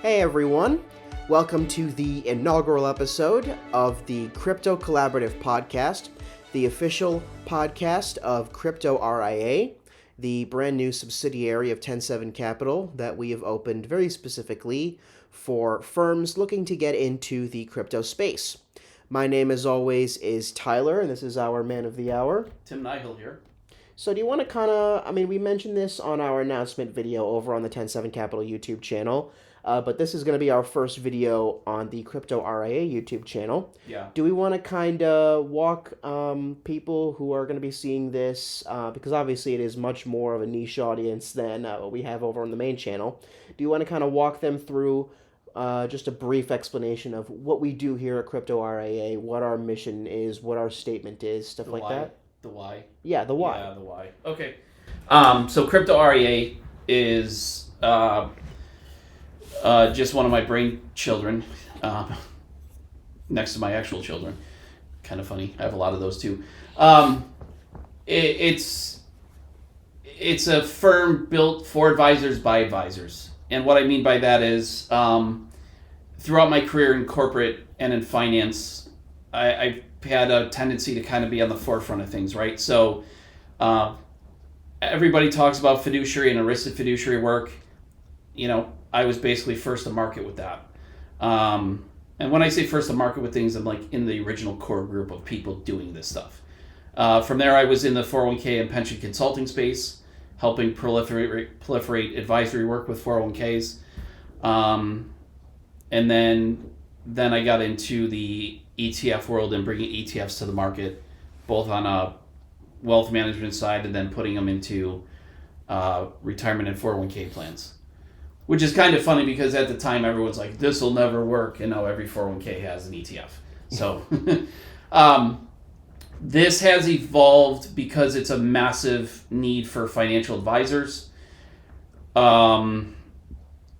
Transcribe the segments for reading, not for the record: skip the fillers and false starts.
Hey everyone, welcome to the inaugural episode of the Crypto Collaborative Podcast, the official podcast of Crypto RIA, the brand new subsidiary of 107 Capital that we have opened very specifically for firms looking to get into the crypto space. My name, as always, is Tyler, and this is our man of the hour. Timnihill here. So do you want to we mentioned this on our announcement video over on the 107 Capital YouTube channel, but this is going to be our first video on the Crypto RIA YouTube channel. Yeah. Do we want to kind of walk people who are going to be seeing this, because obviously it is much more of a niche audience than what we have over on the main channel. Do you want to kind of walk them through just a brief explanation of what we do here at Crypto RIA, what our mission is, what our statement is, stuff like that? The why. Yeah, the why. Yeah, the why. Okay. So Crypto REA is just one of my brain children, next to my actual children. Kind of funny. I have a lot of those too. It's a firm built for advisors by advisors. And what I mean by that is throughout my career in corporate and in finance, I've had a tendency to kind of be on the forefront of things, right? So everybody talks about fiduciary and ERISA fiduciary work. You know, I was basically first to market with that. And when I say first to market with things, I'm like in the original core group of people doing this stuff. From there, I was in the 401k and pension consulting space, helping proliferate advisory work with 401ks. And then I got into the ETF world and bringing ETFs to the market, both on a wealth management side and then putting them into retirement and 401k plans, which is kind of funny because at the time everyone's like, this will never work, and now every 401k has an ETF. So this has evolved because it's a massive need for financial advisors.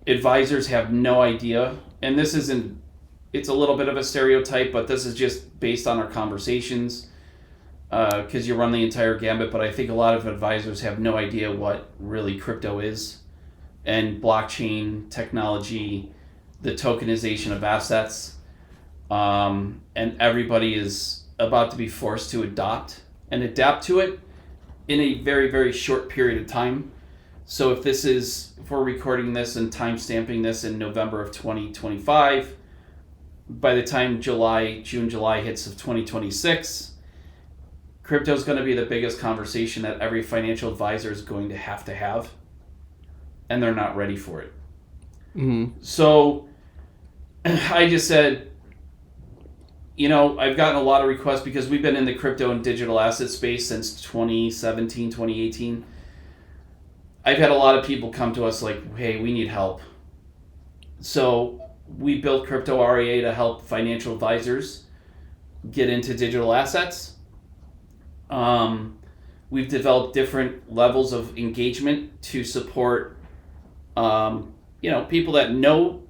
Advisors have no idea, and this isn't, it's a little bit of a stereotype, but this is just based on our conversations because you run the entire gambit. But I think a lot of advisors have no idea what really crypto is and blockchain technology, the tokenization of assets. And everybody is about to be forced to adopt and adapt to it in a very, very short period of time. So if we're recording this and timestamping this in November of 2025, by the time June, July hits of 2026, crypto is going to be the biggest conversation that every financial advisor is going to have, and they're not ready for it. Mm-hmm. So I just said, I've gotten a lot of requests because we've been in the crypto and digital asset space since 2017, 2018. I've had a lot of people come to us like, hey, we need help. So we built Crypto RIA to help financial advisors get into digital assets. We've developed different levels of engagement to support, people that know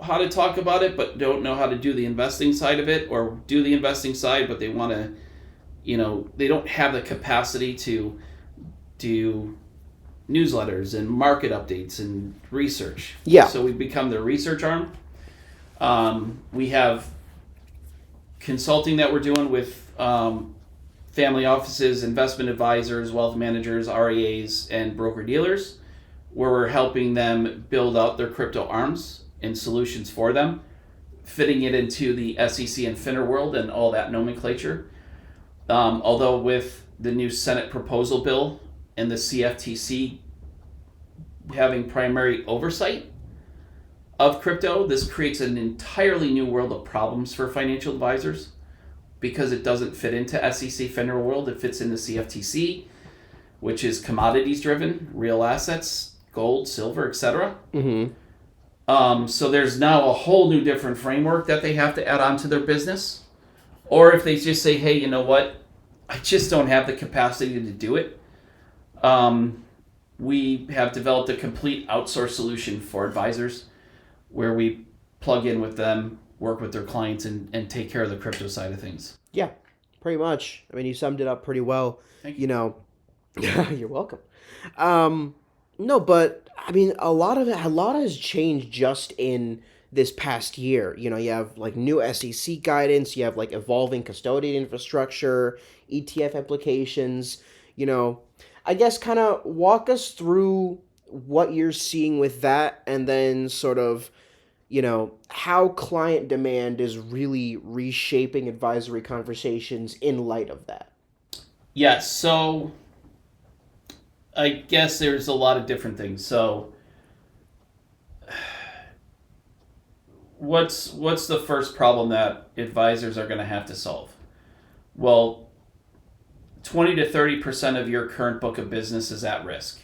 how to talk about it but don't know how to do the investing side of it, or do the investing side but they want to, they don't have the capacity to do newsletters and market updates and research. Yeah. So we've become the research arm. We have consulting that we're doing with family offices, investment advisors, wealth managers, REAs, and broker dealers, where we're helping them build out their crypto arms and solutions for them, fitting it into the SEC and FINRA world and all that nomenclature. Although with the new Senate proposal bill and the CFTC having primary oversight of crypto, this creates an entirely new world of problems for financial advisors because it doesn't fit into SEC FINRA world. It fits into CFTC, which is commodities driven, real assets, gold, silver, etc. Mm-hmm. So there's now a whole new different framework that they have to add on to their business. Or if they just say, hey, you know what, I just don't have the capacity to do it. We have developed a complete outsourced solution for advisors where we plug in with them, work with their clients, and take care of the crypto side of things. Yeah, pretty much. I mean, you summed it up pretty well. Thank you. You're welcome. No, but I mean, a lot has changed just in this past year. You know, you have like new SEC guidance, you have like evolving custodian infrastructure, ETF applications. You know, I guess kind of walk us through what you're seeing with that, and then sort of, you know, how client demand is really reshaping advisory conversations in light of that. Yes, so I guess there's a lot of different things. So what's the first problem that advisors are going to have to solve? Well, 20 to 30% of your current book of business is at risk,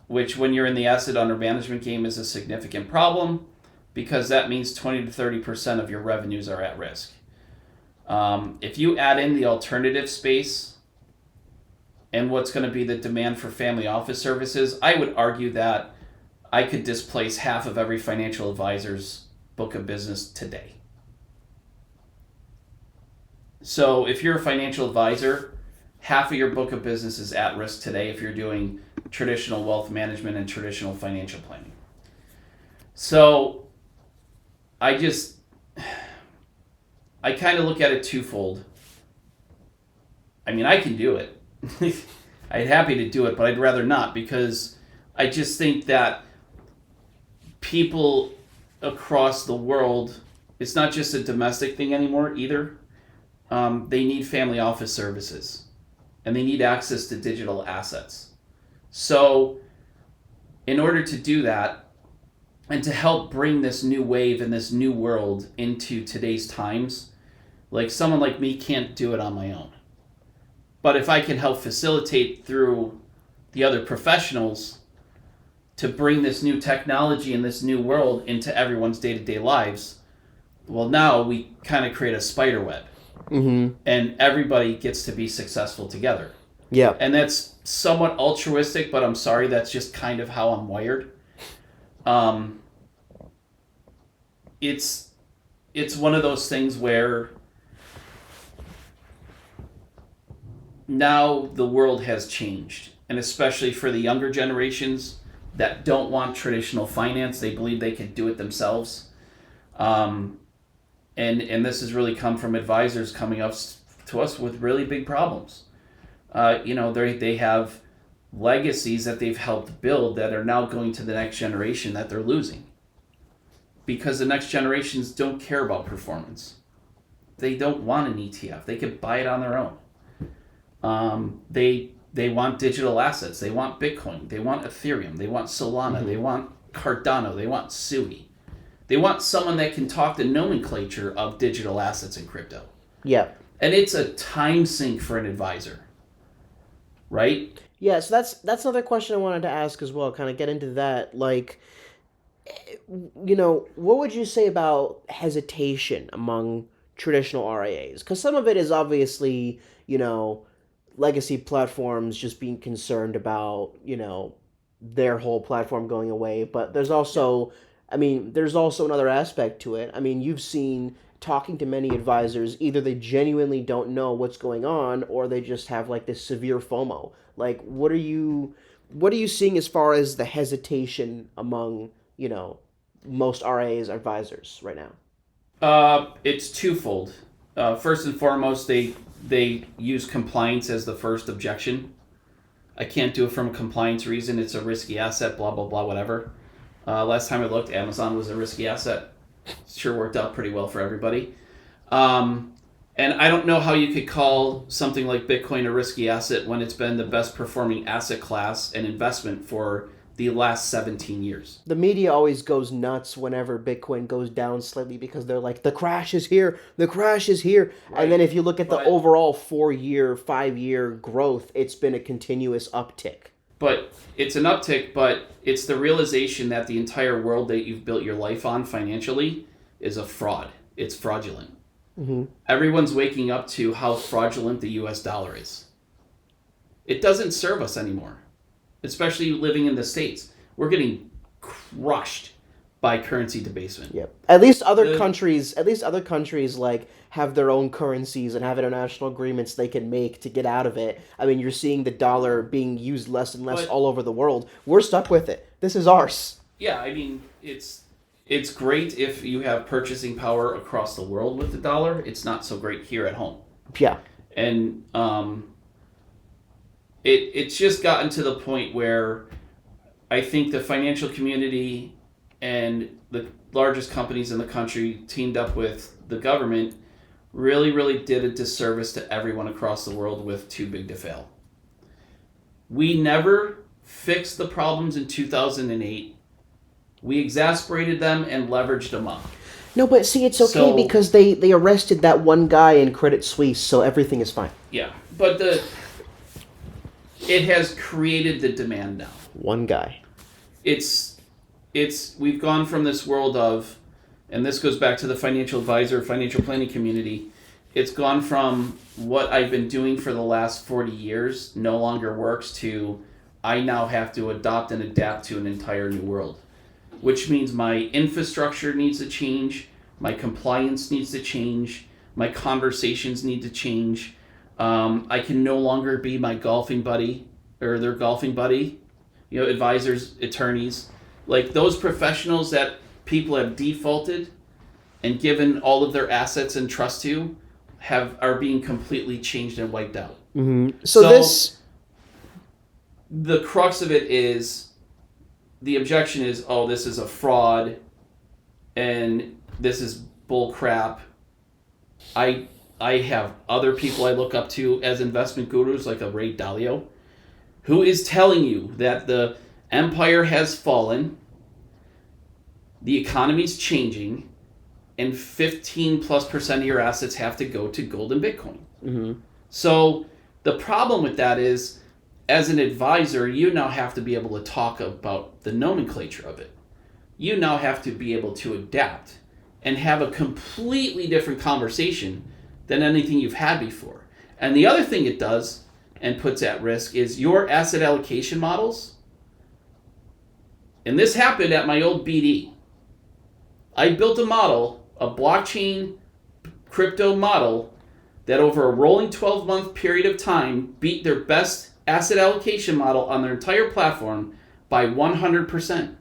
which when you're in the asset under management game is a significant problem because that means 20 to 30% of your revenues are at risk. If you add in the alternative space and what's going to be the demand for family office services, I would argue that I could displace half of every financial advisor's book of business today. So if you're a financial advisor, half of your book of business is at risk today if you're doing traditional wealth management and traditional financial planning. So I kind of look at it twofold. I mean, I can do it. I'd happy to do it, but I'd rather not because I just think that people across the world, it's not just a domestic thing anymore either. They need family office services and they need access to digital assets. So in order to do that and to help bring this new wave and this new world into today's times, like someone like me can't do it on my own. But if I can help facilitate through the other professionals to bring this new technology and this new world into everyone's day-to-day lives, well, now we kind of create a spider web. Mm-hmm. And everybody gets to be successful together. Yeah. And that's somewhat altruistic, but I'm sorry, that's just kind of how I'm wired. It's one of those things where now the world has changed, and especially for the younger generations that don't want traditional finance, they believe they can do it themselves. And this has really come from advisors coming up to us with really big problems. They have legacies that they've helped build that are now going to the next generation that they're losing. Because the next generations don't care about performance. They don't want an ETF. They can buy it on their own. They want digital assets. They want Bitcoin. They want Ethereum. They want Solana. Mm-hmm. They want Cardano. They want Sui. They want someone that can talk the nomenclature of digital assets and crypto. Yeah. And it's a time sink for an advisor, right? Yeah, so that's another question I wanted to ask as well, kind of get into that. Like, you know, what would you say about hesitation among traditional RIAs? Because some of it is obviously, you know, legacy platforms just being concerned about, you know, their whole platform going away. But there's also, I mean, there's also another aspect to it. I mean, you've seen talking to many advisors, either they genuinely don't know what's going on or they just have like this severe FOMO. Like, what are you seeing as far as the hesitation among, you know, most RIAs advisors right now? It's twofold. First and foremost, they use compliance as the first objection. I can't do it from a compliance reason. It's a risky asset, blah, blah, blah, whatever. Last time I looked, Amazon was a risky asset. Sure worked out pretty well for everybody. And I don't know how you could call something like Bitcoin a risky asset when it's been the best performing asset class and investment for the last 17 years. The media always goes nuts whenever Bitcoin goes down slightly because they're like, the crash is here, the crash is here. Right. And then if you look at the overall 4-year, 5-year growth, it's been a continuous uptick. But it's an uptick, but it's the realization that the entire world that you've built your life on financially is a fraud. It's fraudulent. Mm-hmm. Everyone's waking up to how fraudulent the US dollar is. It doesn't serve us anymore, especially living in the States. We're getting crushed by currency debasement. Yep. At least other countries like have their own currencies and have international agreements they can make to get out of it. I mean, you're seeing the dollar being used less and less all over the world. We're stuck with it. This is ours. Yeah, I mean, it's great if you have purchasing power across the world with the dollar. It's not so great here at home. Yeah. And it's just gotten to the point where I think the financial community and the largest companies in the country teamed up with the government really, really did a disservice to everyone across the world with too big to fail. We never fixed the problems in 2008. We exasperated them and leveraged them up. No, but see, it's okay because they arrested that one guy in Credit Suisse, so everything is fine. Yeah, but it has created the demand now. One guy. We've gone from this world of, and this goes back to the financial advisor, financial planning community. It's gone from what I've been doing for the last 40 years no longer works to I now have to adopt and adapt to an entire new world, which means my infrastructure needs to change, my compliance needs to change, my conversations need to change. I can no longer be my golfing buddy or their golfing buddy, advisors, attorneys, like those professionals that people have defaulted and given all of their assets and trust to are being completely changed and wiped out. Mm-hmm. The crux of it is, the objection is, oh, this is a fraud and this is bull crap. I have other people I look up to as investment gurus like a Ray Dalio, who is telling you that the empire has fallen, the economy's changing, and 15+% of your assets have to go to gold and Bitcoin. Mm-hmm. So the problem with that is, as an advisor, you now have to be able to talk about the nomenclature of it. You now have to be able to adapt and have a completely different conversation than anything you've had before. And the other thing it does and puts at risk is your asset allocation models. And this happened at my old BD. I built a model, a blockchain crypto model, that over a rolling 12-month period of time beat their best asset allocation model on their entire platform by 100%.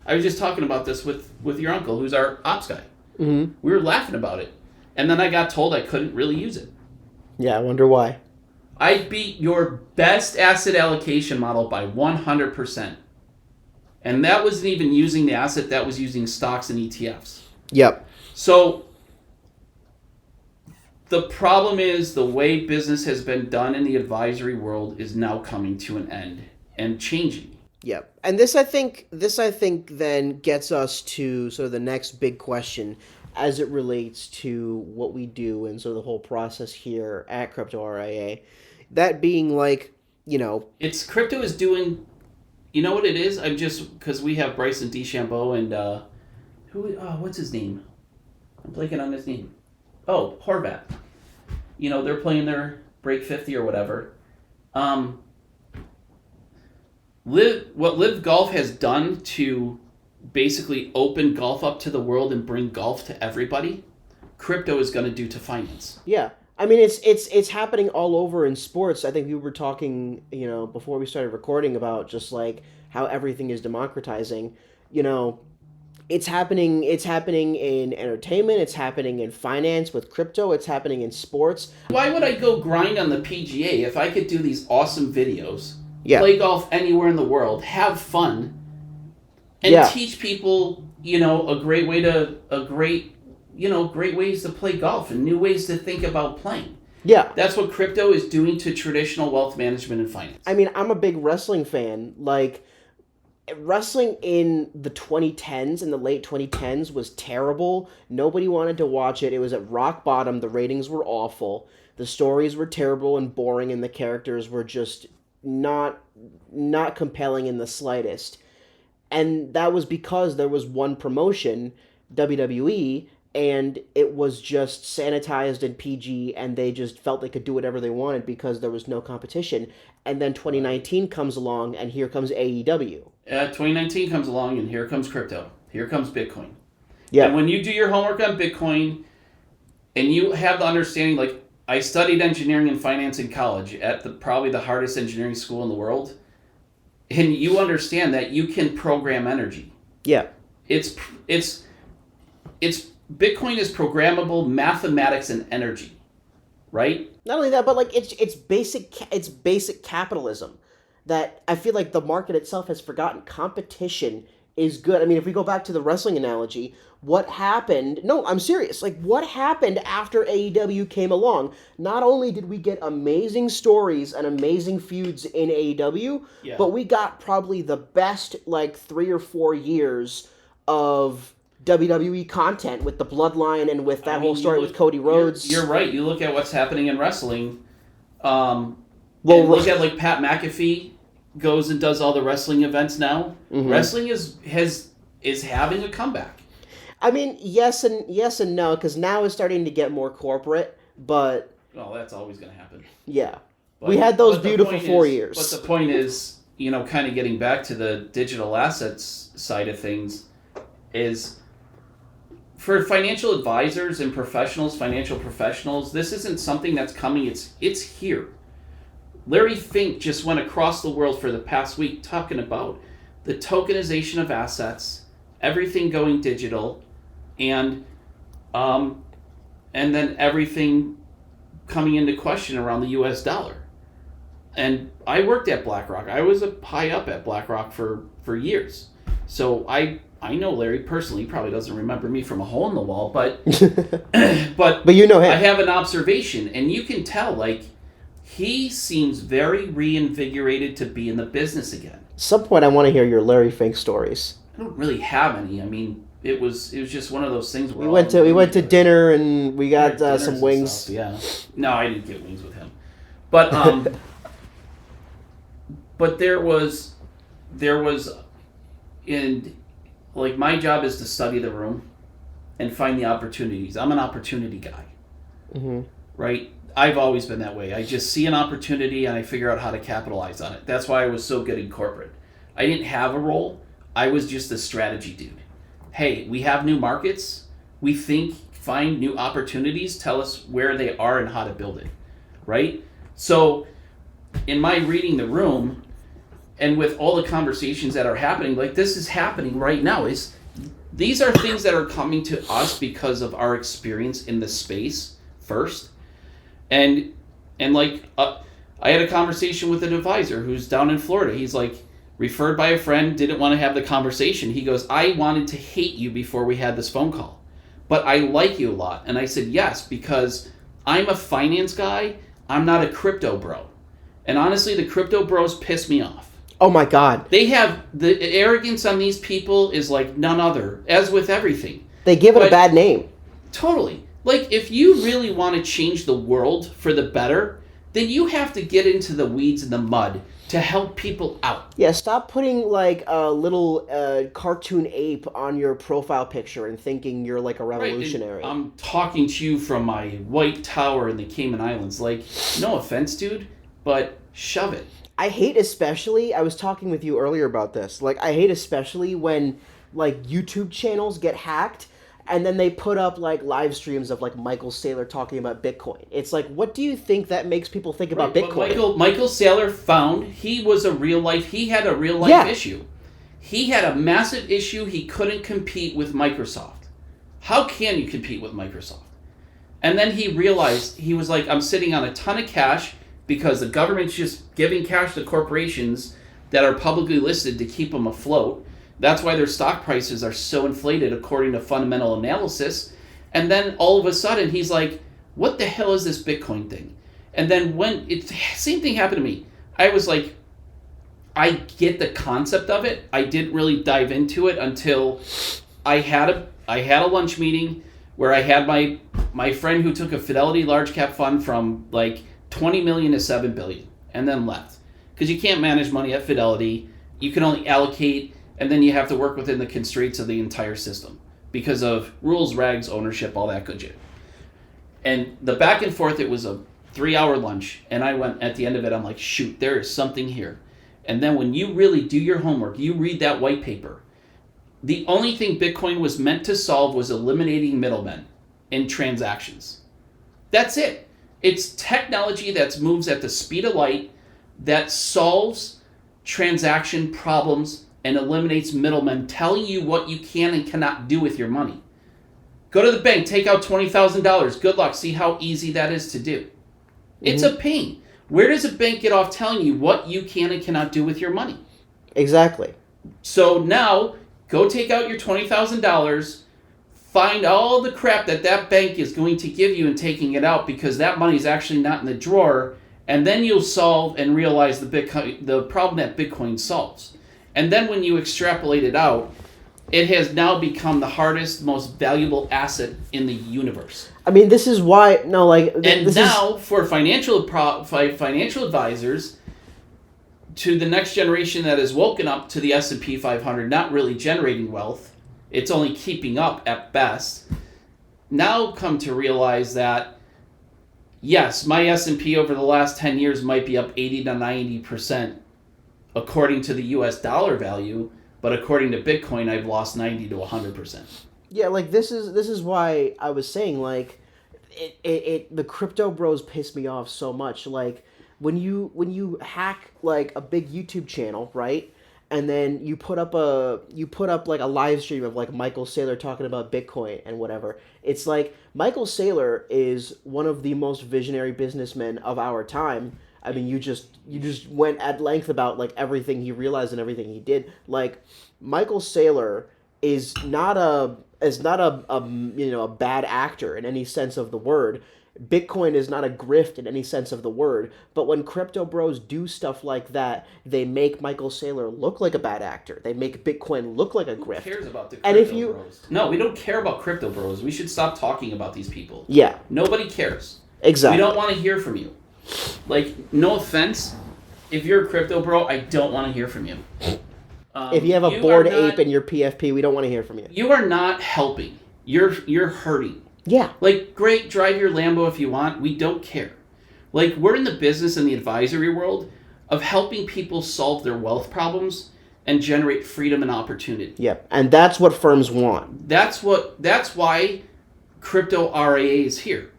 I was just talking about this with your uncle, who's our ops guy. Mm-hmm. We were laughing about it. And then I got told I couldn't really use it. Yeah, I wonder why. I beat your best asset allocation model by 100%. And that wasn't even using the asset, that was using stocks and ETFs. Yep. So the problem is the way business has been done in the advisory world is now coming to an end and changing. Yep. And this I think then gets us to sort of the next big question as it relates to what we do and sort of the whole process here at Crypto RIA. That being like, it's crypto is doing, you know what it is? I'm just, because we have Bryson DeChambeau and what's his name? I'm blanking on his name. Oh, Horvat. They're playing their Break 50 or whatever. What Live Golf has done to basically open golf up to the world and bring golf to everybody, crypto is going to do to finance. Yeah. I mean, it's happening all over in sports. I think we were talking, before we started recording about just like how everything is democratizing. It's happening in entertainment, it's happening in finance with crypto, it's happening in sports. Why would I go grind on the PGA if I could do these awesome videos, play golf anywhere in the world, have fun, and teach people, great ways to play golf and new ways to think about playing. Yeah. That's what crypto is doing to traditional wealth management and finance. I mean, I'm a big wrestling fan. Like, wrestling in the 2010s, in the late 2010s, was terrible. Nobody wanted to watch it. It was at rock bottom. The ratings were awful. The stories were terrible and boring, and the characters were just not compelling in the slightest. And that was because there was one promotion, WWE, and it was just sanitized and PG, and they just felt they could do whatever they wanted because there was no competition. And then 2019 comes along, and here comes AEW. 2019 comes along, and here comes crypto. Here comes Bitcoin. Yeah. And when you do your homework on Bitcoin and you have the understanding, like I studied engineering and finance in college at probably the hardest engineering school in the world, and you understand that you can program energy. Yeah. It's Bitcoin is programmable mathematics and energy, right? Not only that, but like it's basic capitalism that I feel like the market itself has forgotten. Competition is good. I mean, if we go back to the wrestling analogy, what happened? No, I'm serious. Like what happened after AEW came along? Not only did we get amazing stories and amazing feuds in AEW, Yeah. but we got probably the best like 3 or 4 years of WWE content with the Bloodline and with that whole story with Cody Rhodes. You're right. You look at what's happening in wrestling. Well, and look at like Pat McAfee goes and does all the wrestling events now. Mm-hmm. Wrestling is having a comeback. I mean, yes and no, because now it's starting to get more corporate, but that's always going to happen. Yeah, we had those beautiful 4 years. But the point is, kind of getting back to the digital assets side of things, is for financial advisors and financial professionals, this isn't something that's coming. It's here. Larry Fink just went across the world for the past week talking about the tokenization of assets, everything going digital, and then everything coming into question around the U.S. dollar. And I worked at BlackRock. I was high up at BlackRock for years. So I know Larry personally. He probably doesn't remember me from a hole in the wall, but but you know him. I have an observation, and you can tell, like, he seems very reinvigorated to be in the business again. At some point, I want to hear your Larry Fink stories. I don't really have any. I mean, it was just one of those things where we went to dinner and we got some wings. Yeah. No, I didn't get wings with him. But but there was in, like, my job is to study the room and find the opportunities. I'm an opportunity guy. Mm-hmm. Right? I've always been that way. I just see an opportunity and I figure out how to capitalize on it. That's why I was so good in corporate. I didn't have a role. I was just a strategy dude. Hey, we have new markets. We find new opportunities. Tell us where they are and how to build it. Right? So in my reading the room and with all the conversations that are happening, like this is happening right now, these are things that are coming to us because of our experience in the space first. And like, I had a conversation with an advisor who's down in Florida. He's like, referred by a friend, didn't want to have the conversation. He goes, I wanted to hate you before we had this phone call, but I like you a lot. And I said, yes, because I'm a finance guy. I'm not a crypto bro. And honestly, the crypto bros piss me off. Oh my God. They have, the arrogance on these people is like none other, as with everything. They give it a bad name. Totally. Like, if you really want to change the world for the better, then you have to get into the weeds and the mud to help people out. Yeah, stop putting like a little cartoon ape on your profile picture and thinking you're like a revolutionary. Right, I'm talking to you from my white tower in the Cayman Islands. Like, no offense, dude, but shove it. I hate especially, I was talking with you earlier about this, like I hate especially when like YouTube channels get hacked and then they put up like live streams of like Michael Saylor talking about Bitcoin. It's like, what do you think that makes people think about Bitcoin? Michael Saylor found he had a real life issue. He had a massive issue. He couldn't compete with Microsoft. How can you compete with Microsoft? And then he realized, he was like, I'm sitting on a ton of cash because the government's just giving cash to corporations that are publicly listed to keep them afloat. That's why their stock prices are so inflated according to fundamental analysis. And then all of a sudden he's like, what the hell is this Bitcoin thing? And then same thing happened to me. I was like, I get the concept of it. I didn't really dive into it until I had a lunch meeting where I had my friend who took a Fidelity large cap fund from like 20 million to 7 billion and then left. Because you can't manage money at Fidelity. You can only allocate, and then you have to work within the constraints of the entire system because of rules, regs, ownership, all that good shit. And the back and forth, it was a 3-hour lunch, and I went, at the end of it, I'm like, shoot, there is something here. And then when you really do your homework, you read that white paper, The only thing Bitcoin was meant to solve was eliminating middlemen in transactions. That's it. It's technology that moves at the speed of light, that solves transaction problems and eliminates middlemen telling you what you can and cannot do with your money. Go to the bank, take out $20,000. Good luck. See how easy that is to do. It's a pain. Where does a bank get off telling you what you can and cannot do with your money? Exactly. So now, go take out your $20,000, find all the crap that bank is going to give you in taking it out because that money is actually not in the drawer, and then you'll solve and realize the problem that Bitcoin solves. And then when you extrapolate it out, it has now become the hardest, most valuable asset in the universe. I mean, this is why For financial advisors, to the next generation that has woken up to the S&P 500, not really generating wealth, it's only keeping up at best, now come to realize that, yes, my S&P over the last 10 years might be up 80 to 90% according to the US dollar value, but according to Bitcoin, I've lost 90 to 100%. Yeah, like this is why I was saying, like, the crypto bros piss me off so much. Like, when you hack like a big YouTube channel, right? And then you put up like a live stream of like Michael Saylor talking about Bitcoin and whatever. It's like Michael Saylor is one of the most visionary businessmen of our time. I mean, you just went at length about like everything he realized and everything he did. Like, Michael Saylor is not a bad actor in any sense of the word. Bitcoin is not a grift in any sense of the word, but when crypto bros do stuff like that, they make Michael Saylor look like a bad actor. They make Bitcoin look like a grift. Who cares about the crypto bros? No, we don't care about crypto bros. We should stop talking about these people. Yeah. Nobody cares. Exactly. We don't want to hear from you. Like, no offense, if you're a crypto bro, I don't want to hear from you. If you have a Bored Ape in your PFP, we don't want to hear from you. You are not helping. You're hurting. Yeah. Like, great, drive your Lambo if you want. We don't care. Like, we're in the business in the advisory world of helping people solve their wealth problems and generate freedom and opportunity. Yep. And that's what firms want. That's why crypto RIA is here.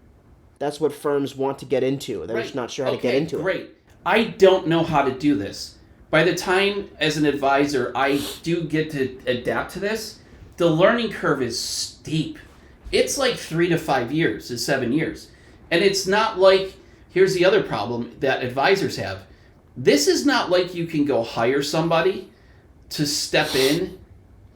That's what firms want to get into. They're just not sure how to get into it. Great. I don't know how to do this. By the time, as an advisor, I do get to adapt to this, the learning curve is steep. It's like 3 to 5 years to 7 years. And it's not like, here's the other problem that advisors have. This is not like you can go hire somebody to step in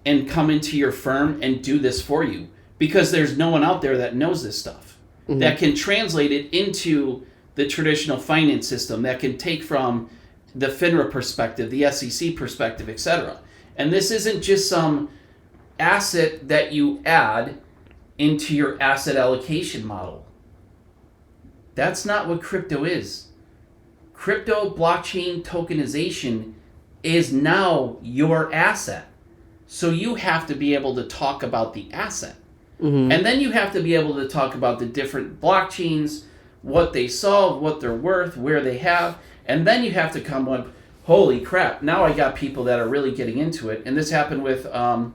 and come into your firm and do this for you, because there's no one out there that knows this stuff, that can translate it into the traditional finance system, that can take from the FINRA perspective, the SEC perspective, etc. And this isn't just some asset that you add into your asset allocation model. That's not what crypto is. Crypto blockchain tokenization is now your asset. So you have to be able to talk about the asset. And then you have to be able to talk about the different blockchains, what they solve, what they're worth, where they have. And then you have to come with, holy crap, now I got people that are really getting into it. And this happened with, a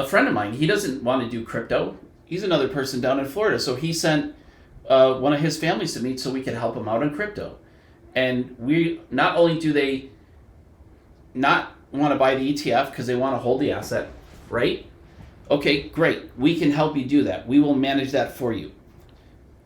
friend of mine. He doesn't want to do crypto. He's another person down in Florida. So he sent one of his families to me so we could help him out on crypto. And we not only do they not want to buy the ETF because they want to hold the asset, right? Okay, great. We can help you do that. We will manage that for you.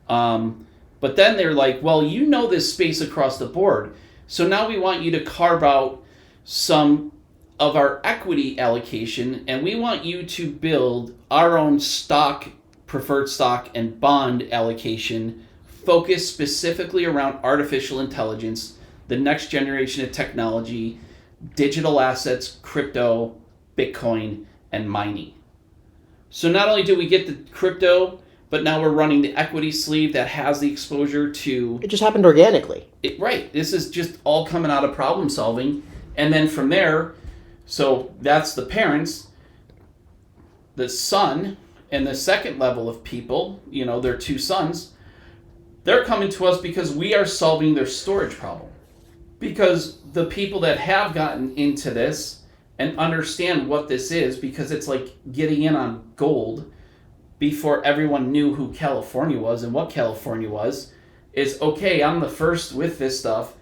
But then they're like, well, you know this space across the board. So now we want you to carve out some of our equity allocation, and we want you to build our own stock, preferred stock, and bond allocation focused specifically around artificial intelligence, the next generation of technology, digital assets, crypto, Bitcoin, and mining. So not only do we get the crypto, but now we're running the equity sleeve that has the exposure to... It just happened organically. Right. This is just all coming out of problem solving. And then from there, so that's the parents, the son, and the second level of people, their two sons, they're coming to us because we are solving their storage problem. Because the people that have gotten into this and understand what this is, because it's like getting in on gold before everyone knew who California was and what California was. Is, okay, I'm the first with this stuff.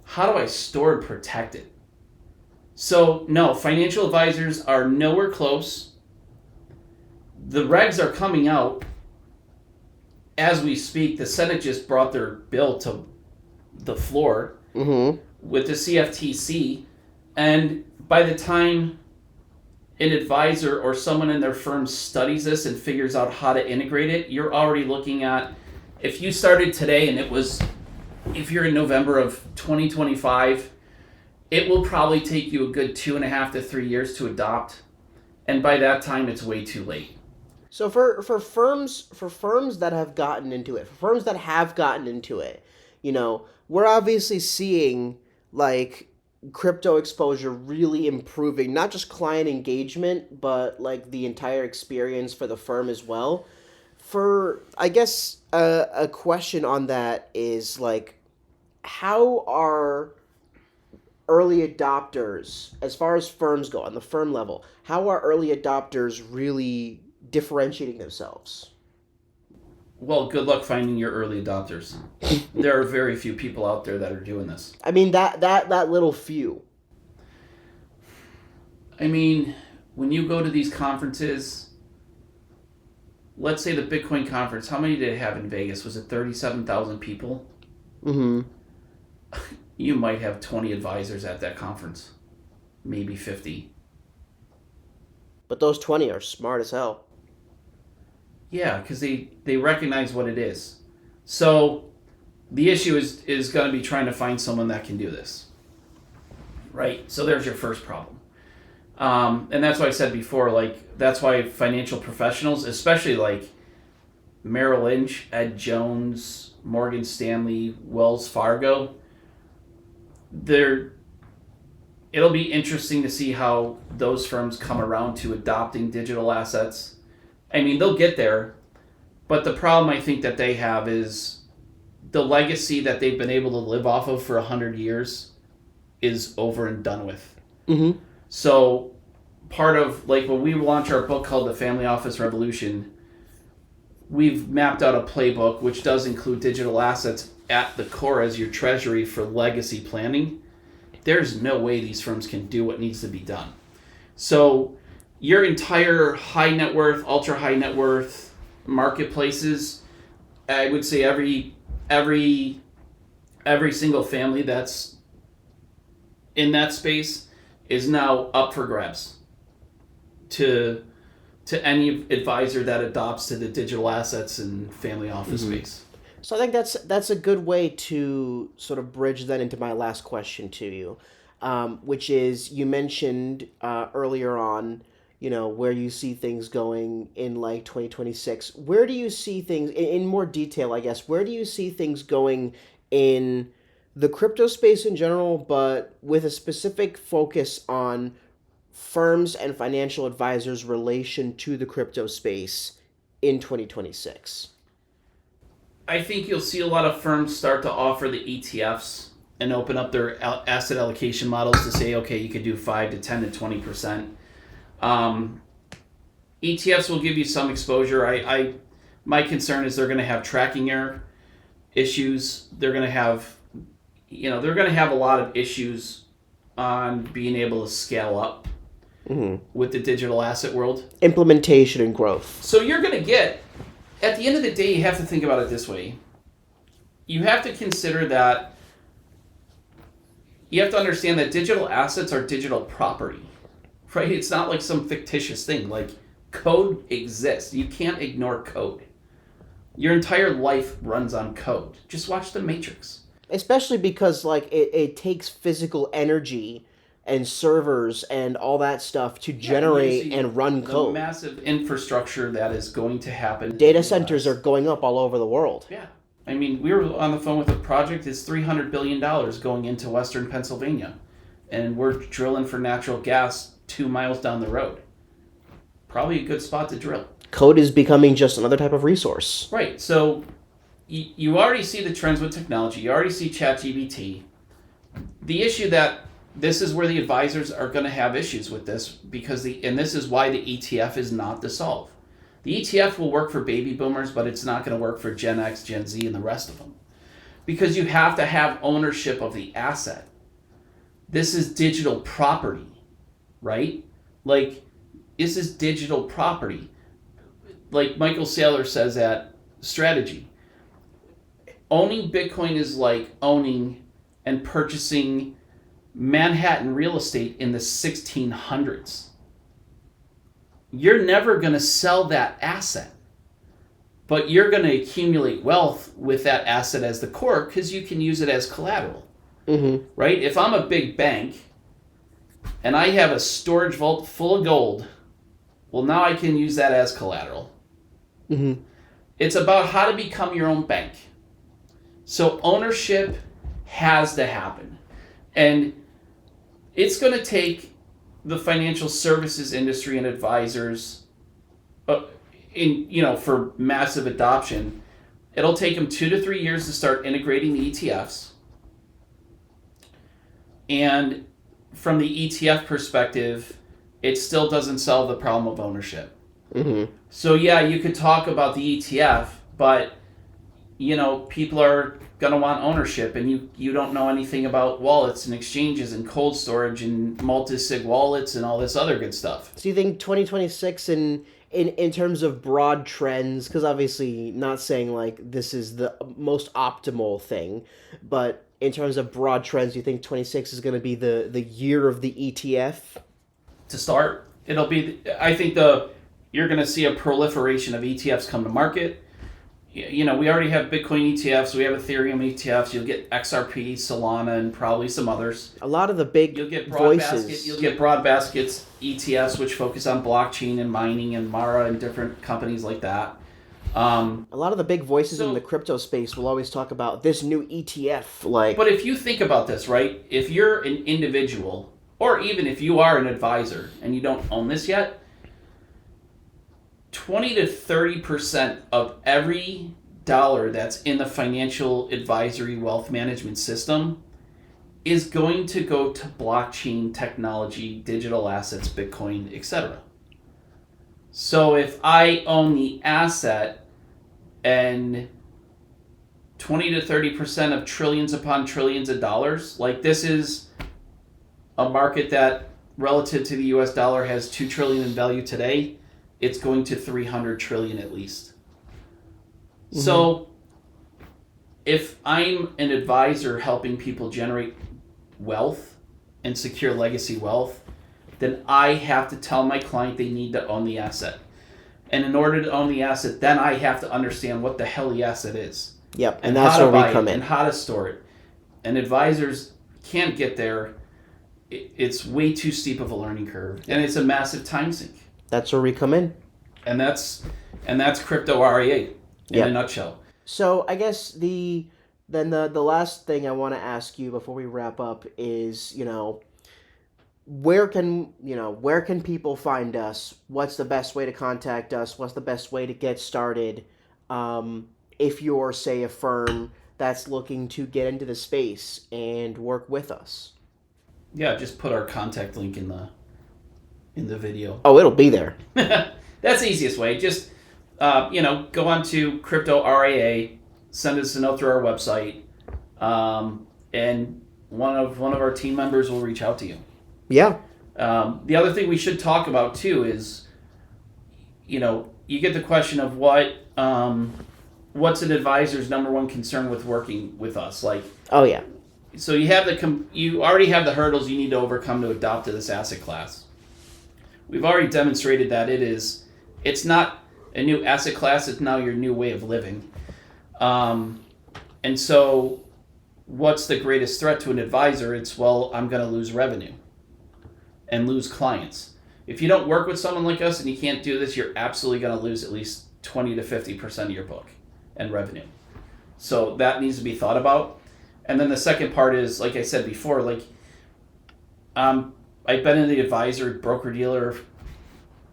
How do I store and protect it? So, no, financial advisors are nowhere close. The regs are coming out as we speak. The Senate just brought their bill to the floor with the CFTC. And by the time an advisor or someone in their firm studies this and figures out how to integrate it, you're already looking at, if you started today and if you're in November of 2025, it will probably take you a good 2.5 to 3 years to adopt. And by that time, it's way too late. So for firms that have gotten into it, we're obviously seeing like crypto exposure really improving, not just client engagement, but like the entire experience for the firm as well. I guess a question on that is like, how are early adopters, as far as firms go on the firm level, how are early adopters really differentiating themselves? Well, good luck finding your early adopters. There are very few people out there that are doing this. I mean, that little few. I mean, when you go to these conferences, let's say the Bitcoin conference, how many did it have in Vegas? Was it 37,000 people? Mm-hmm. You might have 20 advisors at that conference. Maybe 50. But those 20 are smart as hell. Yeah, because they recognize what it is. So the issue is going to be trying to find someone that can do this. Right? So there's your first problem. And that's why I said before, like, that's why financial professionals, especially like Merrill Lynch, Ed Jones, Morgan Stanley, Wells Fargo, it'll be interesting to see how those firms come around to adopting digital assets. I mean, they'll get there, but the problem I think that they have is the legacy that they've been able to live off of for 100 years is over and done with. Mm-hmm. So part of, like, when we launch our book called The Family Office Revolution, we've mapped out a playbook which does include digital assets at the core as your treasury for legacy planning. There's no way these firms can do what needs to be done. So your entire high net worth, ultra high net worth marketplaces, I would say every single family that's in that space is now up for grabs to any advisor that adopts to the digital assets and family office space. So I think that's a good way to sort of bridge that into my last question to you, which is, you mentioned earlier on, where you see things going in like 2026. Where do you see things in more detail, I guess? Where do you see things going in the crypto space in general, but with a specific focus on firms and financial advisors' relation to the crypto space in 2026? I think you'll see a lot of firms start to offer the ETFs and open up their asset allocation models to say, okay, you could do 5 to 10 to 20%. ETFs will give you some exposure. My concern is they're going to have tracking error issues. They're going to have, a lot of issues on being able to scale up with the digital asset world. Implementation and growth. So you're going to get, at the end of the day, you have to think about it this way. You have to consider that, you have to understand that digital assets are digital property, right? It's not like some fictitious thing. Like, code exists. You can't ignore code. Your entire life runs on code. Just watch The Matrix. Especially because like it takes physical energy and servers and all that stuff to generate and run code. The massive infrastructure that is going to happen. Data centers are going up all over the world. Yeah. I mean, we were on the phone with a project. It's $300 billion going into Western Pennsylvania. And we're drilling for natural gas 2 miles down the road. Probably a good spot to drill. Code is becoming just another type of resource. Right. So you already see the trends with technology. You already see ChatGPT. The issue that this is where the advisors are going to have issues with this, because and this is why the ETF is not the solve. The ETF will work for baby boomers, but it's not going to work for Gen X, Gen Z, and the rest of them, because you have to have ownership of the asset. This is digital property, right? Like, this is digital property. Like Michael Saylor says at Strategy, owning Bitcoin is like owning and purchasing Manhattan real estate in the 1600s. You're never going to sell that asset, but you're going to accumulate wealth with that asset as the core, because you can use it as collateral. Mm-hmm. Right? If I'm a big bank and I have a storage vault full of gold, well, now I can use that as collateral. Mm-hmm. It's about how to become your own bank. So ownership has to happen. And it's going to take the financial services industry and advisors for massive adoption. It'll take them 2 to 3 years to start integrating the ETFs. And from the ETF perspective, it still doesn't solve the problem of ownership. Mm-hmm. So yeah, you could talk about the ETF, but people are going to want ownership, and you don't know anything about wallets and exchanges and cold storage and multi-sig wallets and all this other good stuff. So you think 2026 in terms of broad trends, because obviously not saying like this is the most optimal thing, but in terms of broad trends, you think 26 is going to be the year of the ETF? To start, it'll be, I think you're going to see a proliferation of ETFs come to market. We already have Bitcoin ETFs, we have Ethereum ETFs, you'll get XRP, Solana, and probably some others. A lot of the big you'll get voices. You'll get broad baskets ETFs, which focus on blockchain and mining and Mara and different companies like that. A lot of the big voices in the crypto space will always talk about this new ETF. But if you think about this, right? If you're an individual, or even if you are an advisor and you don't own this yet, 20 to 30% of every dollar that's in the financial advisory wealth management system is going to go to blockchain technology, digital assets, Bitcoin, etc. So if I own the asset and 20 to 30% of trillions upon trillions of dollars, like this is a market that relative to the US dollar has 2 trillion in value today, it's going to 300 trillion at least. Mm-hmm. So if I'm an advisor helping people generate wealth and secure legacy wealth, then I have to tell my client they need to own the asset. And in order to own the asset, then I have to understand what the hell the asset is. Yep, and that's where we come in. And how to store it. And advisors can't get there. It's way too steep of a learning curve. And it's a massive time sink. That's where we come in. And that's crypto RIA in a nutshell. So I guess the last thing I want to ask you before we wrap up is, where can people find us? What's the best way to contact us? What's the best way to get started? If you're, say, a firm that's looking to get into the space and work with us. Yeah, just put our contact link in the video. Oh, it'll be there. That's the easiest way. Just go on to Crypto RIA, send us a note through our website, and one of our team members will reach out to you. Yeah. The other thing we should talk about too is, you get the question of what's an advisor's number one concern with working with us? Like, oh yeah. So you already have the hurdles you need to overcome to adopt to this asset class. We've already demonstrated that it's not a new asset class, it's now your new way of living. And so what's the greatest threat to an advisor? It's, I'm going to lose revenue and lose clients. If you don't work with someone like us and you can't do this, you're absolutely going to lose at least 20 to 50% of your book and revenue. So that needs to be thought about. And then the second part is, like I said before, I've been in the advisor, broker-dealer,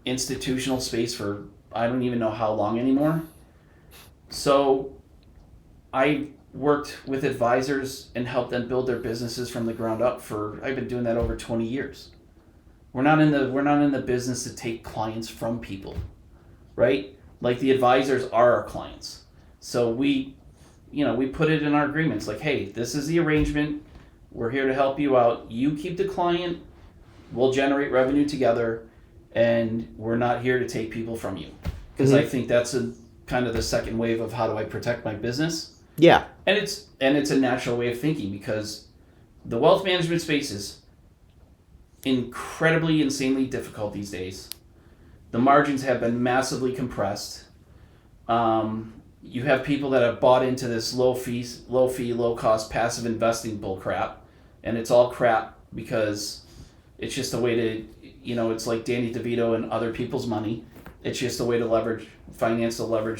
institutional space for I don't even know how long anymore. So I worked with advisors and helped them build their businesses from the ground up I've been doing that over 20 years. We're not in the business to take clients from people, right? Like the advisors are our clients. So we put it in our agreements like, hey, this is the arrangement. We're here to help you out. You keep the client, we'll generate revenue together, and we're not here to take people from you. Because I think that's kind of the second wave of how do I protect my business. Yeah. And it's a natural way of thinking, because the wealth management space is incredibly, insanely difficult these days. The margins have been massively compressed. You have people that have bought into this low fee, low cost passive investing bull crap, and it's all crap because it's just a way to, it's like Danny DeVito and other people's money. It's just a way to leverage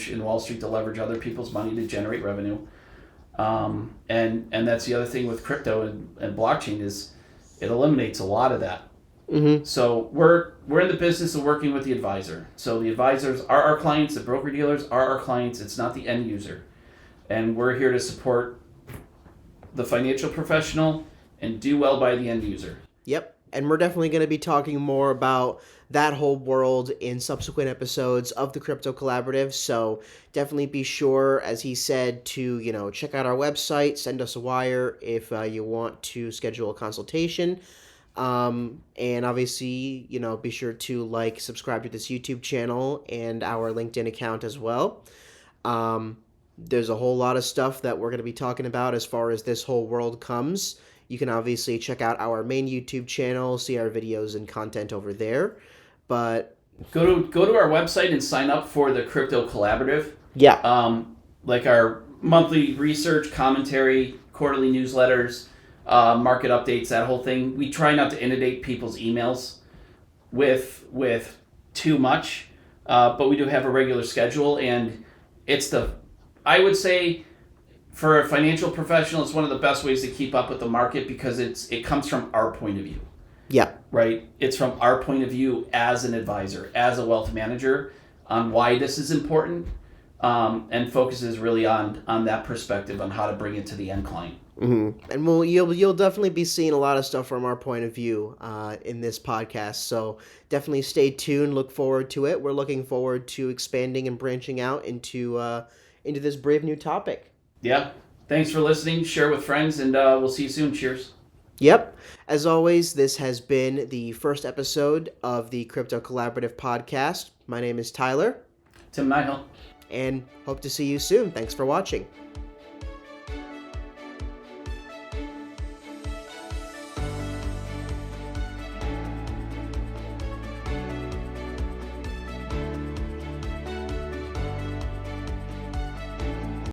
in Wall Street to leverage other people's money to generate revenue. And that's the other thing with crypto and blockchain is it eliminates a lot of that. Mm-hmm. So we're in the business of working with the advisor. So the advisors are our clients, the broker dealers are our clients. It's not the end user, and we're here to support the financial professional and do well by the end user. Yep. And we're definitely going to be talking more about that whole world in subsequent episodes of the Crypto Collaborative. So definitely be sure, as he said, to, check out our website, send us a wire if you want to schedule a consultation. And obviously, be sure to subscribe to this YouTube channel and our LinkedIn account as well. There's a whole lot of stuff that we're going to be talking about as far as this whole world comes. You can obviously check out our main YouTube channel, see our videos and content over there. But go to our website and sign up for the Crypto Collaborative. Yeah. Like our monthly research, commentary, quarterly newsletters, market updates, that whole thing. We try not to inundate people's emails with too much, but we do have a regular schedule, and I would say, for a financial professional, it's one of the best ways to keep up with the market because it comes from our point of view. Yeah. Right? It's from our point of view as an advisor, as a wealth manager, on why this is important, and focuses really on that perspective on how to bring it to the end client. Mm-hmm. And you'll definitely be seeing a lot of stuff from our point of view in this podcast. So definitely stay tuned. Look forward to it. We're looking forward to expanding and branching out into this brave new topic. Yeah. Thanks for listening. Share with friends, and we'll see you soon. Cheers. Yep. As always, this has been the first episode of the Crypto Collaborative podcast. My name is Tyler. Timnihill. And hope to see you soon. Thanks for watching.